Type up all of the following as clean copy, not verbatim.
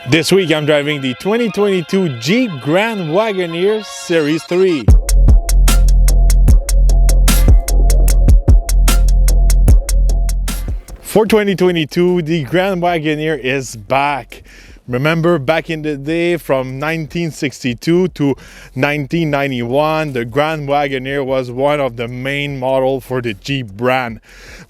This week I'm driving the 2022 Jeep Grand Wagoneer Series 3. For 2022, the Grand Wagoneer is back. Remember back in the day from 1962 to 1991, the Grand Wagoneer was one of the main models for the Jeep brand.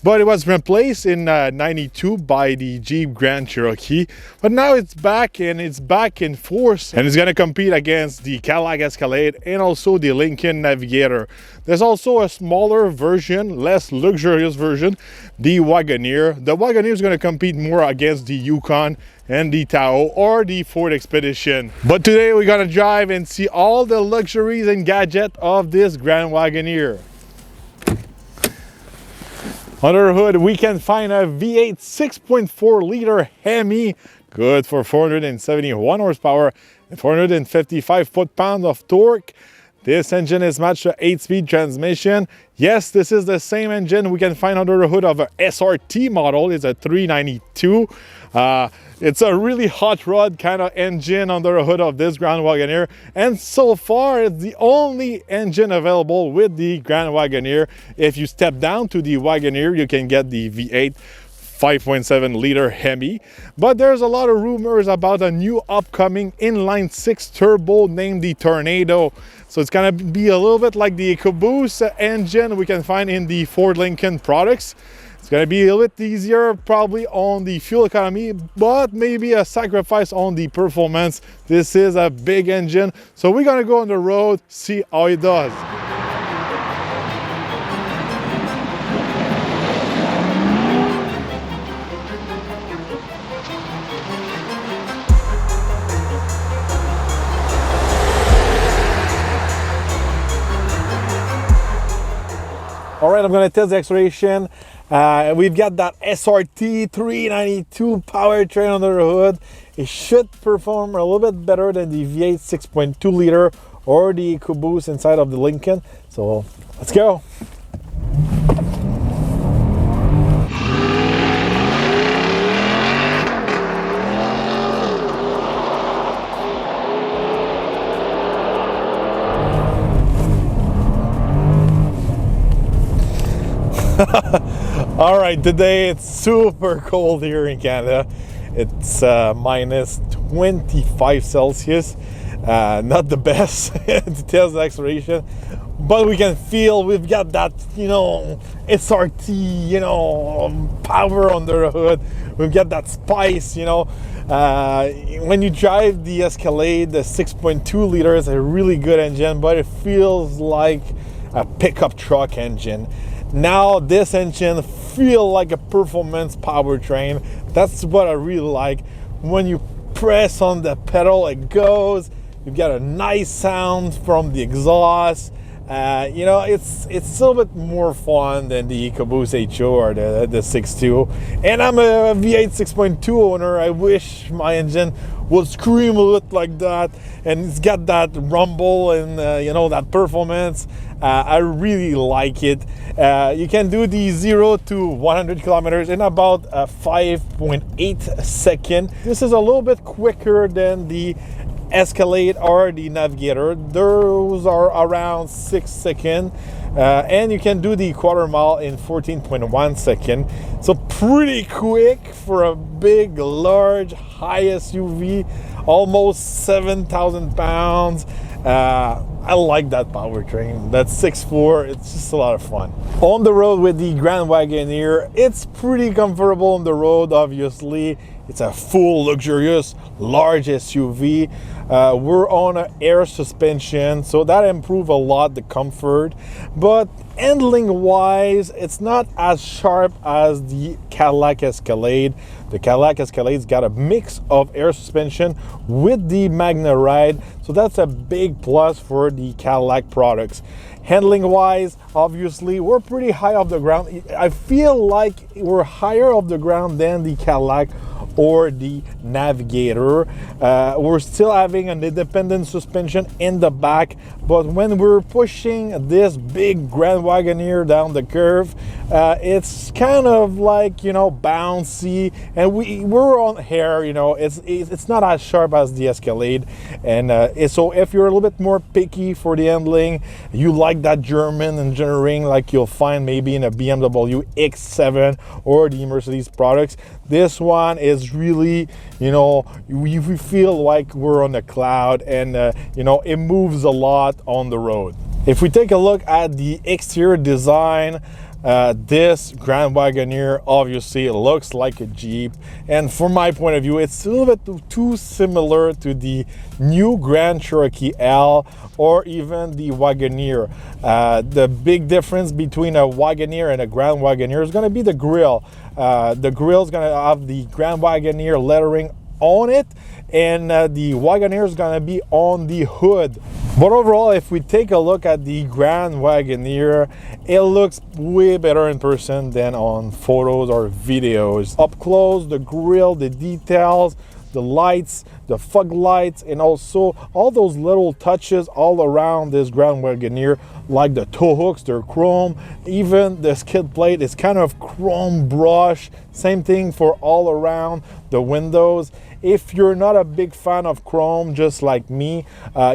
But it was replaced in 92 by the Jeep Grand Cherokee. But now it's back, and it's back in force. And it's going to compete against the Cadillac Escalade and also the Lincoln Navigator. There's also a smaller version, less luxurious version, the Wagoneer. The Wagoneer is going to compete more against the Yukon and the Tahoe or the Ford Expedition. But today we're gonna drive and see all the luxuries and gadgets of this Grand Wagoneer. Under the hood we can find a V8 6.4 liter Hemi, good for 471 horsepower and 455 foot-pounds of torque. This engine is matched to 8-speed transmission. Yes, this is the same engine we can find under the hood of a SRT model. It's a 392. It's a really hot rod kind of engine under the hood of this Grand Wagoneer. And so far, it's the only engine available with the Grand Wagoneer. If you step down to the Wagoneer, you can get the V8 5.7 liter Hemi. But there's a lot of rumors about a new upcoming inline 6 turbo named the Tornado. So it's gonna be a little bit like the EcoBoost engine we can find in the Ford Lincoln products. It's gonna be a little bit easier probably on the fuel economy, but maybe a sacrifice on the performance. This is a big engine, so we're gonna go on the road, see how it does. All right, I'm gonna test the acceleration. We've got that SRT 392 powertrain under the hood. It should perform a little bit better than the V8 6.2 liter or the EcoBoost inside of the Lincoln. So let's go. All right, today it's super cold here in Canada. It's minus 25 Celsius. Not the best to test the acceleration, but we can feel we've got that, SRT, power under the hood. We've got that spice, when you drive the Escalade, the 6.2 liter is a really good engine, but it feels like a pickup truck engine. Now this engine feels like a performance powertrain. That's what I really like. When you press on the pedal, it goes. You've got a nice sound from the exhaust. It's a little bit more fun than the EcoBoost HO or the 6.2. And I'm a V8 6.2 owner. I wish my engine would scream a little like that, and it's got that rumble and that performance. I really like it. You can do the 0 to 100 kilometers in about 5.8 seconds. This is a little bit quicker than the Escalade or the Navigator. Those are around 6 seconds. And you can do the quarter mile in 14.1 seconds. So pretty quick for a big, large, high SUV, almost 7,000 pounds. I like that powertrain. That 6.4, it's just a lot of fun. On the road with the Grand Wagoneer, it's pretty comfortable on the road, obviously. It's a full, luxurious, large SUV. We're on an air suspension, so that improves a lot the comfort. But handling-wise, it's not as sharp as the Cadillac Escalade. The Cadillac Escalade's got a mix of air suspension with the Magna Ride, so that's a big plus for the Cadillac products. Handling-wise, obviously, we're pretty high off the ground. I feel like we're higher off the ground than the Cadillac or the Navigator. We're still having an independent suspension in the back, but when we're pushing this big Grand Wagoneer down the curve, it's kind of like, you know, bouncy, and we're on hair, you know, it's not as sharp as the Escalade. And so if you're a little bit more picky for the handling, you like that German engineering like you'll find maybe in a BMW X7 or the Mercedes products, this one is really, you know, we feel like we're on the cloud, and you know, it moves a lot on the road. If we take a look at the exterior design, this Grand Wagoneer obviously looks like a Jeep, and from my point of view, it's a little bit too similar to the new Grand Cherokee L or even the Wagoneer. The big difference between a Wagoneer and a Grand Wagoneer is going to be the grille. The grille is going to have the Grand Wagoneer lettering on it, and the Wagoneer is going to be on the hood. But overall, if we take a look at the Grand Wagoneer, it looks way better in person than on photos or videos. Up close, the grille, the details, the lights, the fog lights, and also all those little touches all around this Grand Wagoneer, like the tow hooks, they're chrome. Even the skid plate is kind of chrome brush. Same thing for all around the windows. If you're not a big fan of chrome, just like me,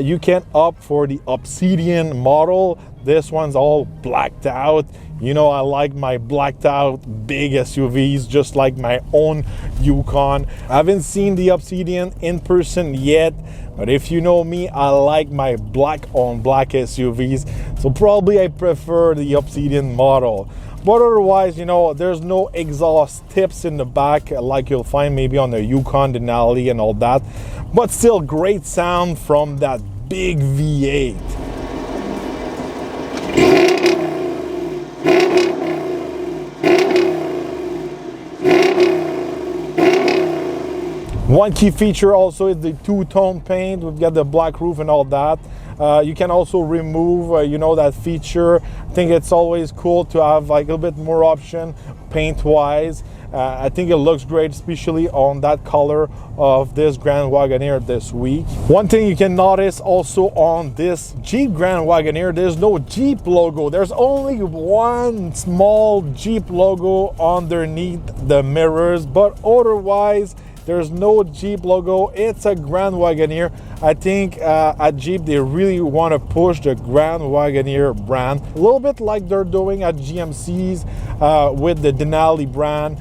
you can opt for the Obsidian model. This one's all blacked out. You know, I like my blacked out big SUVs, just like my own Yukon. I haven't seen the Obsidian in person yet, but if you know me, I like my black on black SUVs. So probably I prefer the Obsidian model. But otherwise, you know, there's no exhaust tips in the back like you'll find maybe on the Yukon Denali and all that. But still great sound from that big V8. One key feature also is the two-tone paint. We've got the black roof and all that. You can also remove, you know, that feature. I think it's always cool to have like a little bit more option paint-wise. I think it looks great, especially on that color of this Grand Wagoneer this week. One thing you can notice also on this Jeep Grand Wagoneer, there's no Jeep logo. There's only one small Jeep logo underneath the mirrors, but otherwise, there's no Jeep logo. It's a Grand Wagoneer. I think at Jeep, they really want to push the Grand Wagoneer brand, a little bit like they're doing at GMC's with the Denali brand.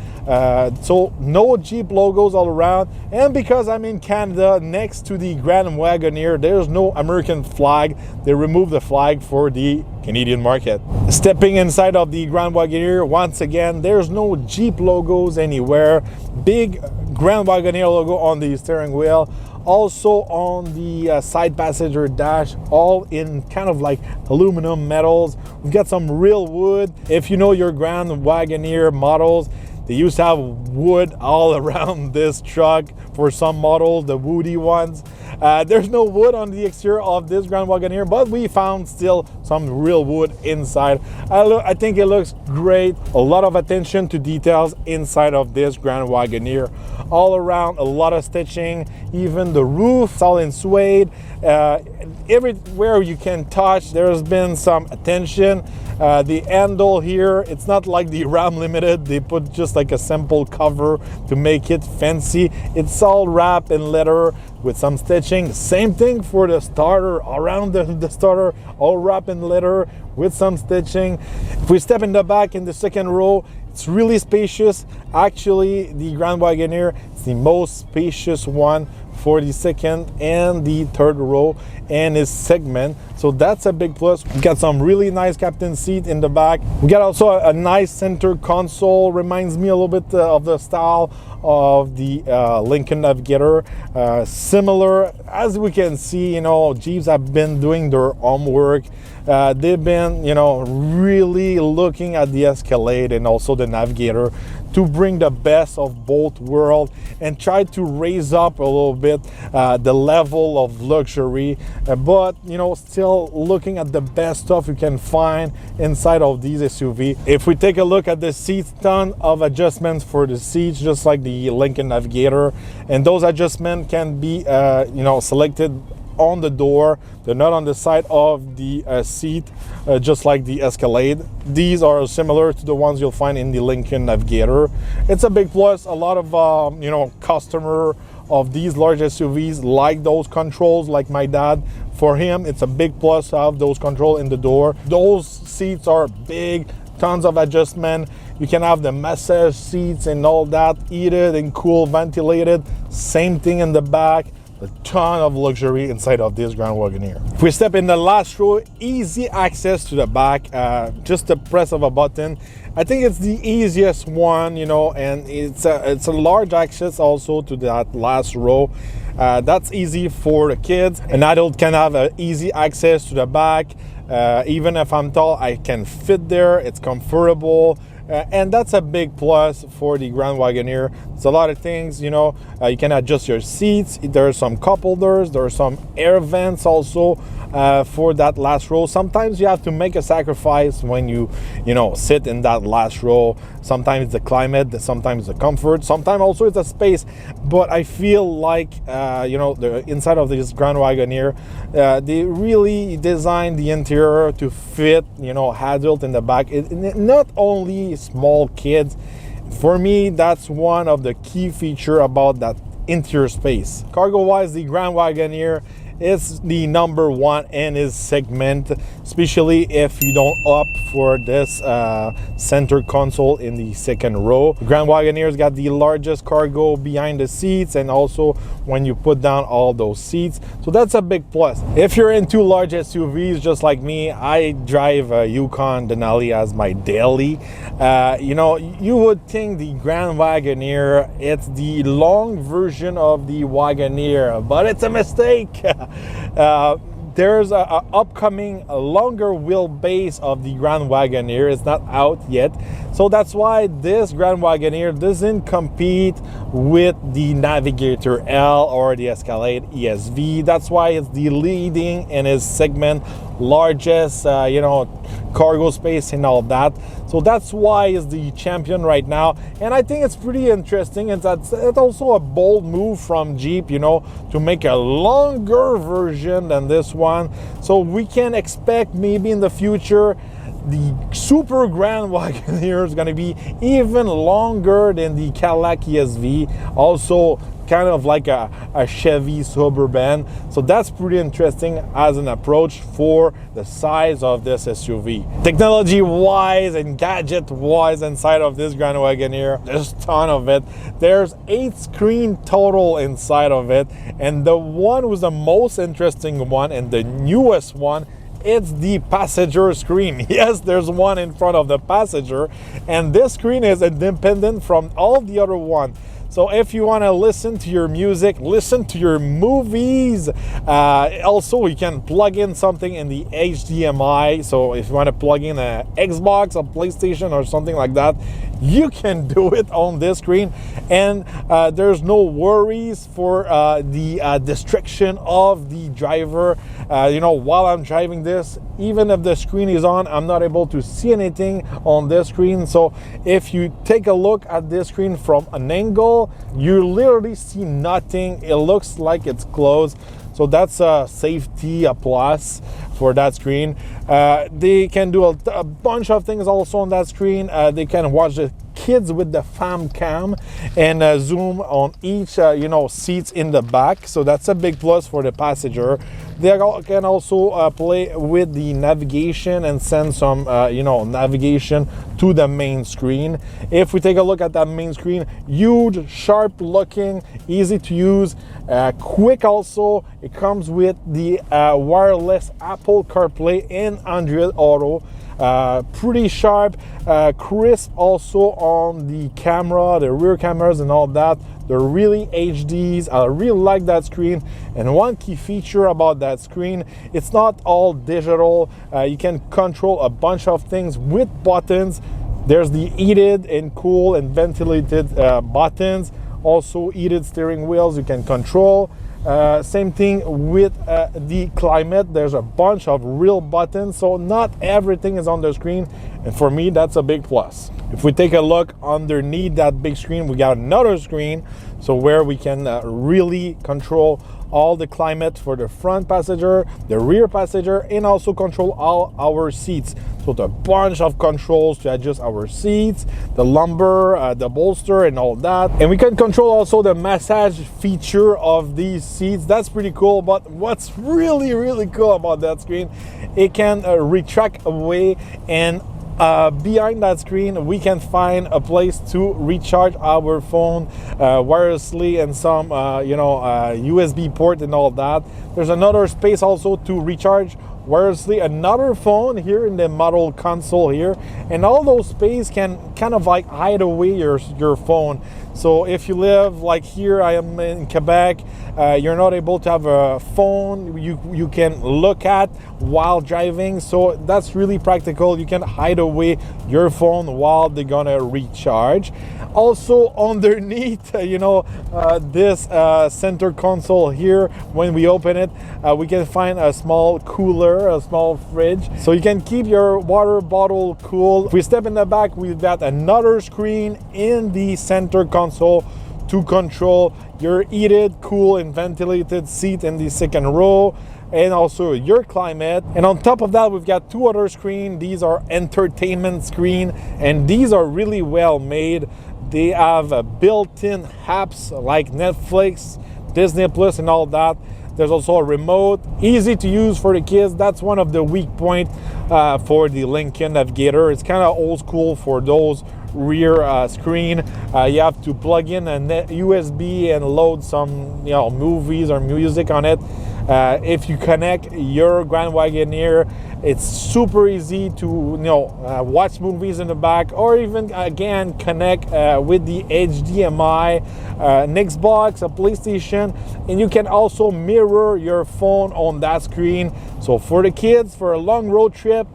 So no Jeep logos all around. And because I'm in Canada, next to the Grand Wagoneer, there's no American flag. They removed the flag for the Canadian market. Stepping inside of the Grand Wagoneer, once again, there's no Jeep logos anywhere. Big Grand Wagoneer logo on the steering wheel. Also on the side passenger dash, all in kind of like aluminum metals. We've got some real wood. If you know your Grand Wagoneer models, they used to have wood all around this truck for some models, the woody ones. There's no wood on the exterior of this Grand Wagoneer, but we found still some real wood inside. I think it looks great. A lot of attention to details inside of this Grand Wagoneer. All around, a lot of stitching. Even the roof, it's all in suede. Everywhere you can touch, there's been some attention. The handle here, it's not like the Ram Limited. They put just like a simple cover to make it fancy. It's all wrapped in leather with some stitching. Same thing for the starter, around the starter, all wrapped in leather with some stitching. If we step in the back in the second row, it's really spacious. Actually, the Grand Wagoneer is the most spacious one for the second and the third row and its segment. So that's a big plus. We got some really nice captain seat in the back. We got also a nice center console. Reminds me a little bit of the style of the Lincoln Navigator. Similar, as we can see, you know, Jeeps have been doing their homework. They've been, you know, really looking at the Escalade and also the Navigator to bring the best of both worlds and try to raise up a little bit the level of luxury, but you know, still looking at the best stuff you can find inside of these SUV. If we take a look at the seats, ton of adjustments for the seats, just like the Lincoln Navigator, and those adjustments can be you know, selected on the door. They're not on the side of the seat, just like the Escalade. These are similar to the ones you'll find in the Lincoln Navigator. It's a big plus. A lot of you know, customer of these large SUVs like those controls, like my dad. For him, it's a big plus to have those controls in the door. Those seats are big, tons of adjustment. You can have the massage seats and all that, heated and cool, ventilated. Same thing in the back. A ton of luxury inside of this Grand Wagoneer. If we step in the last row, easy access to the back, just the press of a button. I think it's the easiest one, you know, and it's a large access also to that last row. That's easy for the kids. An adult can have easy access to the back. Even if I'm tall, I can fit there. It's comfortable. And that's a big plus for the Grand Wagoneer. It's a lot of things, you know, you can adjust your seats. There are some cup holders, there are some air vents also for that last row. Sometimes you have to make a sacrifice when you know, sit in that last row. Sometimes it's the climate, sometimes the comfort, sometimes also it's the space. But I feel like, you know, the inside of this Grand Wagoneer, they really designed the interior to fit, you know, adult in the back. Not only small kids. For me, that's one of the key features about that interior space. Cargo wise, the Grand Wagoneer is the #1 in his segment, especially if you don't opt for this center console in the second row. The Grand Wagoneer's got the largest cargo behind the seats, and also when you put down all those seats, so that's a big plus. If you're into large SUVs just like me, I drive a Yukon Denali as my daily. You know, you would think the Grand Wagoneer, it's the long version of the Wagoneer, but it's a mistake. There's a upcoming longer wheelbase of the Grand Wagoneer. It's not out yet, so that's why this Grand Wagoneer doesn't compete with the Navigator L or the Escalade ESV. That's why it's the leading in its segment, largest you know, cargo space and all that. So that's why it's the champion right now, and I think it's pretty interesting. It's also a bold move from Jeep, you know, to make a longer version than this one. So we can expect maybe in the future the Super Grand Wagoneer is going to be even longer than the Cadillac ESV, also kind of like a Chevy Suburban. So that's pretty interesting as an approach for the size of this SUV. Technology wise and gadget wise inside of this Grand Wagoneer, there's a ton of it. There's 8 screens total inside of it, and the one who's the most interesting one and the newest one, it's the passenger screen. Yes, there's one in front of the passenger, and this screen is independent from all the other ones. So if you want to listen to your music, listen to your movies, also you can plug in something in the HDMI. So if you want to plug in an Xbox, a PlayStation or something like that, you can do it on this screen, and there's no worries for the distraction of the driver. You know, while I'm driving this, even if the screen is on, I'm not able to see anything on this screen. So if you take a look at this screen from an angle, you literally see nothing. It looks like it's closed. So that's a safety plus for that screen. They can do a bunch of things also on that screen. They can watch the kids with the fam cam and zoom on each you know, seats in the back. So that's a big plus for the passenger. They can also play with the navigation and send some you know, navigation to the main screen. If we take a look at that main screen, huge, sharp looking, easy to use, quick also. It comes with the wireless Apple CarPlay and Android Auto. Pretty sharp, crisp also on the camera, the rear cameras and all that. They're really HDs. I really like that screen. And one key feature about that screen, it's not all digital. You can control a bunch of things with buttons. There's the heated and cool and ventilated buttons, also heated steering wheels you can control. Same thing with the climate. There's a bunch of real buttons, so not everything is on the screen, and for me that's a big plus. If we take a look underneath that big screen, we got another screen, so where we can really control all the climate for the front passenger, the rear passenger, and also control all our seats. So a bunch of controls to adjust our seats, the lumbar, the bolster, and all that. And we can control also the massage feature of these seats. That's pretty cool. But what's really, really cool about that screen, it can retract away, and behind that screen we can find a place to recharge our phone wirelessly, and some USB port and all that. There's another space also to recharge wirelessly another phone here in the model console here, and all those space can kind of like hide away your phone. So if you live like here, I am in Quebec, you're not able to have a phone you can look at while driving, so that's really practical. You can hide away your phone while they're gonna recharge. Also underneath this center console here, when we open it, we can find a small cooler, a small fridge, so you can keep your water bottle cool. If we step in the back, we've got another screen in the center console to control your heated, cool, and ventilated seat in the second row, and also your climate. And on top of that, we've got two other screens. These are entertainment screen, and these are really well made. They have built-in apps like Netflix, Disney Plus, and all that. There's also a remote, easy to use for the kids. That's one of the weak points for the Lincoln Navigator. It's kind of old school for those rear screen. You have to plug in a USB and load some movies or music on it. If you connect your Grand Wagoneer, it's super easy to watch movies in the back, or even again connect with the HDMI, an Xbox, a PlayStation, and you can also mirror your phone on that screen. So for the kids, for a long road trip,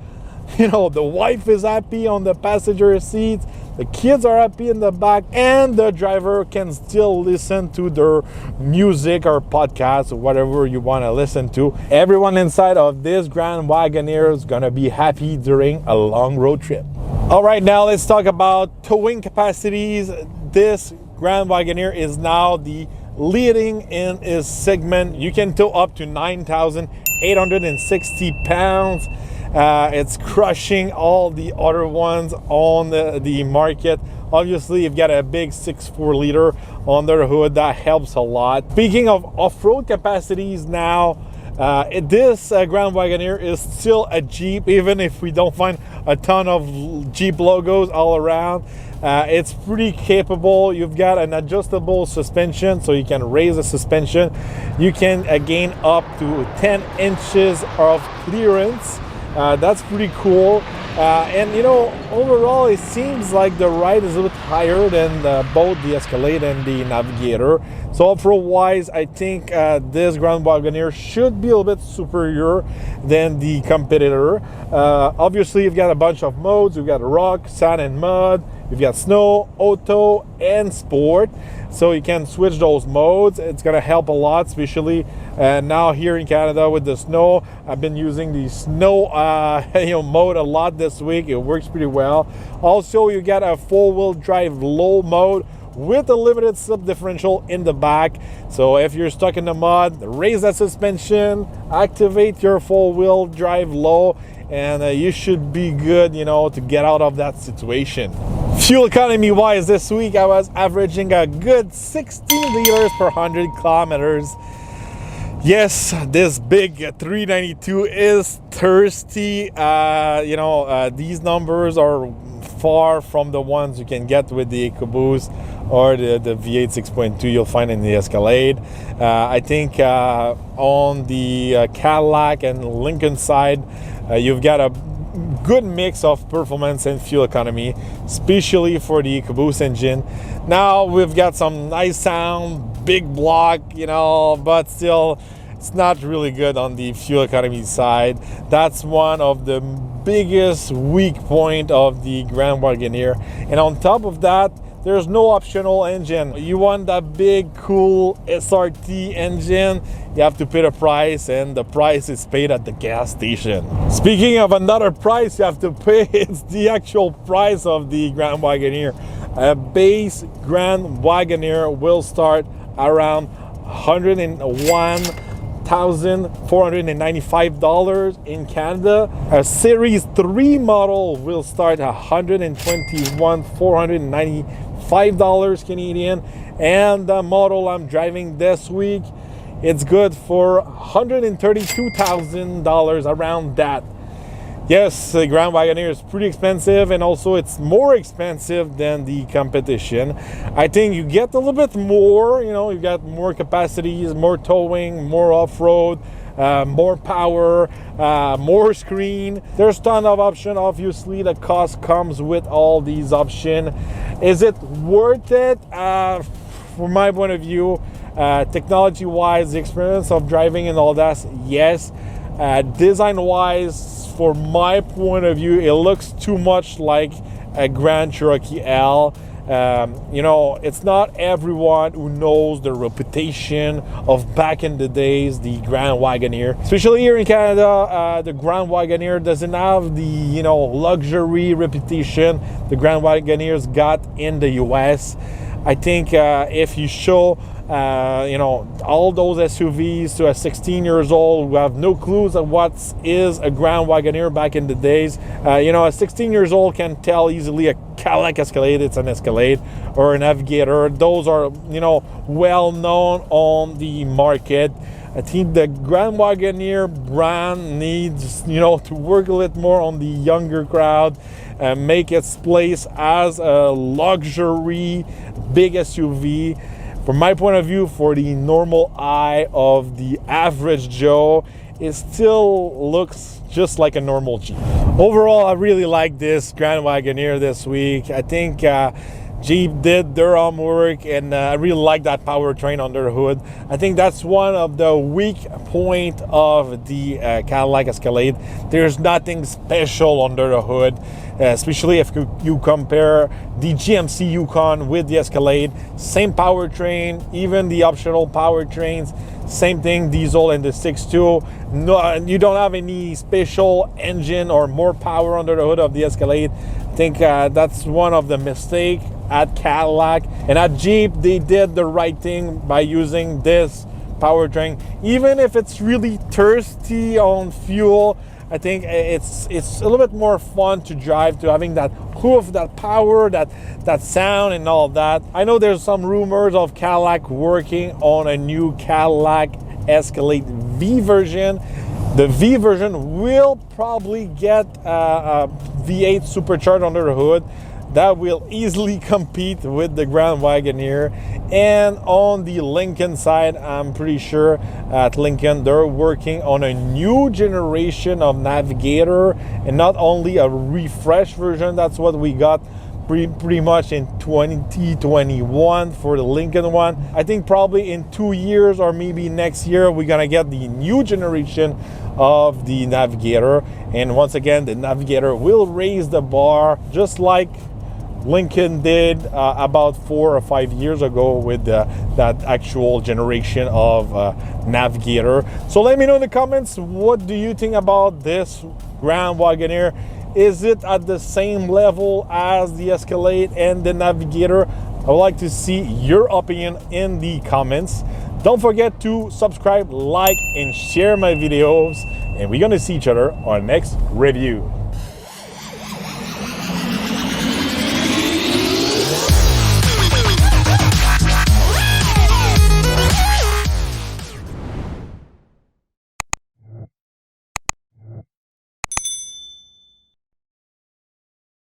the wife is happy on the passenger seat, the kids are happy in the back, and the driver can still listen to their music or podcast or whatever you want to listen to. Everyone inside of this Grand Wagoneer is gonna be happy during a long road trip. All right, now let's talk about towing capacities. This Grand Wagoneer is now the leading in its segment. You can tow up to 9,860 pounds. It's crushing all the other ones on the market. Obviously, you've got a big 6.4 liter under the hood. That helps a lot. Speaking of off-road capacities now, this Grand Wagoneer is still a Jeep, even if we don't find a ton of Jeep logos all around. It's pretty capable. You've got an adjustable suspension, so you can raise the suspension. You can gain up to 10 inches of clearance. That's pretty cool. And overall it seems like the ride is a bit higher than both the Escalade and the Navigator. So off-road wise, I think this Grand Wagoneer should be a little bit superior than the competitor. Obviously, you've got a bunch of modes. You've got rock, sand, and mud. You've got snow, auto, and sport. So you can switch those modes. It's gonna help a lot, especially now here in Canada with the snow. I've been using the snow mode a lot this week. It works pretty well. Also, you got a four-wheel drive low mode with a limited slip differential in the back. So if you're stuck in the mud, raise that suspension, activate your four-wheel drive low, and you should be good, to get out of that situation. Fuel economy wise, this week I was averaging a good 16 liters per 100 kilometers. Yes, this big 392 is thirsty. These numbers are far from the ones you can get with the EcoBoost or the V8 6.2 you'll find in the Escalade. I think on the Cadillac and Lincoln side, you've got a good mix of performance and fuel economy, especially for the EcoBoost engine. Now we've got some nice sound, big block, but still it's not really good on the fuel economy side. That's one of the biggest weak point of the Grand Wagoneer. And on top of that, there's no optional engine. You want that big, cool SRT engine, you have to pay the price, and the price is paid at the gas station. Speaking of another price you have to pay, it's the actual price of the Grand Wagoneer. A base Grand Wagoneer will start around $101,495 in Canada. A Series 3 model will start $121,495 Canadian, and the model I'm driving this week, it's good for $132,000, around that. Yes, the Grand Wagoneer is pretty expensive, and also it's more expensive than the competition. I think you get a little bit more, you know, you got more capacities, more towing, more off-road, more power, more screen. There's a ton of options. Obviously, the cost comes with all these options. Is it worth it? From my point of view, technology-wise, the experience of driving and all that, yes. Design-wise, for my point of view, it looks too much like a Grand Cherokee L. You know, it's not everyone who knows the reputation of back in the days, the Grand Wagoneer. Especially here in Canada, the Grand Wagoneer doesn't have the, you know, luxury reputation the Grand Wagoneers got in the US. I think if you show you know, all those SUVs to a 16 years old who have no clues of what is a Grand Wagoneer back in the days, you know, a 16 years old can tell easily a Cadillac Escalade, it's an Escalade, or a Navigator. Those are, you know, well known on the market. I think the Grand Wagoneer brand needs, you know, to work a little more on the younger crowd and make its place as a luxury big SUV. From my point of view, for the normal eye of the average Joe, it still looks just like a normal Jeep. Overall, I really like this Grand Wagoneer this week. I think Jeep did their homework, and I really like that powertrain under the hood. I think that's one of the weak point of the Cadillac Escalade. There's nothing special under the hood, especially if you compare the GMC Yukon with the Escalade. Same powertrain, even the optional powertrains, same thing, diesel and the 6.2. No, you don't have any special engine or more power under the hood of the Escalade. I think that's one of the mistakes at Cadillac. And at Jeep, they did the right thing by using this powertrain. Even if it's really thirsty on fuel, I think it's a little bit more fun to drive, to having that hoof, that power, that sound and all that. I know there's some rumors of Cadillac working on a new Cadillac Escalade V version. The V version will probably get a V8 supercharged under the hood that will easily compete with the Grand Wagoneer. And on the Lincoln side, I'm pretty sure at Lincoln they're working on a new generation of Navigator, and not only a refresh version. That's what we got pretty much in 2021 for the Lincoln one. I think probably in 2 years or maybe next year we're gonna get the new generation of the Navigator. And once again, the Navigator will raise the bar just like Lincoln did about 4 or 5 years ago with that actual generation of Navigator. So let me know in the comments, what do you think about this Grand Wagoneer? Is it at the same level as the Escalade and the Navigator? I would like to see your opinion in the comments. Don't forget to subscribe, like, and share my videos. And we're gonna see each other on our next review.